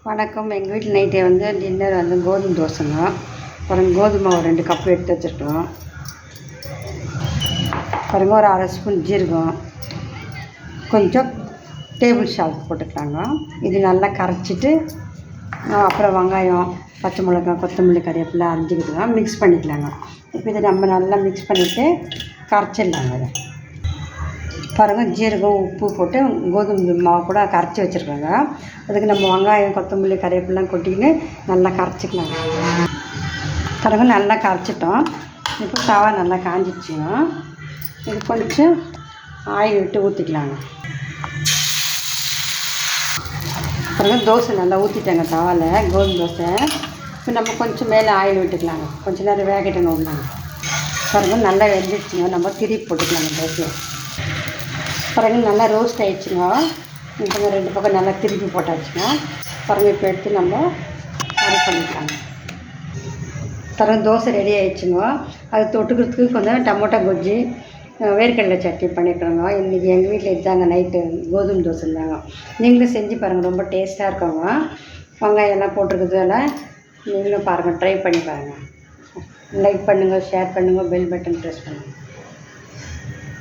வணக்கம். எங்கள் வீட்டில் நைட்டே டின்னர் கோதுமை தோசைங்க. அப்புறம் கோதுமை ஒரு 2 கப் எடுத்து வச்சுருக்கோம். பாருங்க, ஒரு அரை ஸ்பூன் ஜீரகம், கொஞ்சம் டேபிள் சால்ட் போட்டுக்கலாங்க. இது நல்லா கரைச்சிட்டு அப்புறம் வெங்காயம், பச்சை மிளகாய், கொத்தமல்லி, கறிவேப்பிலை அரைஞ்சிக்கிட்டுங்க மிக்ஸ் பண்ணிக்கலாங்க. இப்போ இதை நம்ம நல்லா மிக்ஸ் பண்ணிவிட்டு கரைச்சிடலாங்க. அதை பாருங்கள், ஜீரகம், உப்பு போட்டு கோதுமை மாவு கூட கரைச்சி வச்சுருக்காங்க. அதுக்கு நம்ம வெங்காயம், கொத்தமல்லி, கறிவேப்பிலாம் கொட்டிக்கின்னு நல்லா கரைச்சிக்கலாங்க. பாருங்கள், நல்லா கரைச்சிட்டோம். இப்போ தவா நல்லா காஞ்சிடுச்சுங்க. இது கொஞ்சம் ஆயில் விட்டு ஊற்றிக்கலாங்க. பாருங்கள், தோசை நல்லா ஊற்றிட்டாங்க தவாவில், கோதுமை தோசை. இப்போ நம்ம கொஞ்சம் மேலே ஆயில் விட்டுக்கலாங்க. கொஞ்சம் நேரம் வேகட்டணும் விடலாங்க. பாருங்கள், நல்லா வெந்துடுச்சுங்க. நம்ம திருப்பி போட்டுக்கலாங்க தோசையை. பாருங்கள், நல்லா ரோஸ்ட் ஆகிடுச்சுங்க. இப்போ 2 பக்கம் நல்லா திருப்பி போட்டாச்சுங்க. பாருங்கள், இப்போ எடுத்து நம்ம சர்வ் பண்ணிக்கலாங்க. பாருங்கள், தோசை ரெடி ஆகிடுச்சுங்க. அது தொட்டுக்கிறதுக்கு கொஞ்சம் டமோட்டோ கொஜ்ஜி, வேர்க்கடலை சட்னி பண்ணிக்கிறோங்க. இன்றைக்கி எங்கள் வீட்டில் இதுதாங்க நைட்டு கோதுமை தோசை இருந்தாங்க. நீங்களும் செஞ்சு பாருங்கள், ரொம்ப டேஸ்ட்டாக இருக்குங்க. வெங்காயம் எல்லாம் போட்டிருக்கிறதால நீங்களும் பாருங்கள், ட்ரை பண்ணி பாருங்கள். லைக் பண்ணுங்கள், ஷேர் பண்ணுங்கள், பெல் பட்டன் ப்ரெஸ் பண்ணுங்கள்.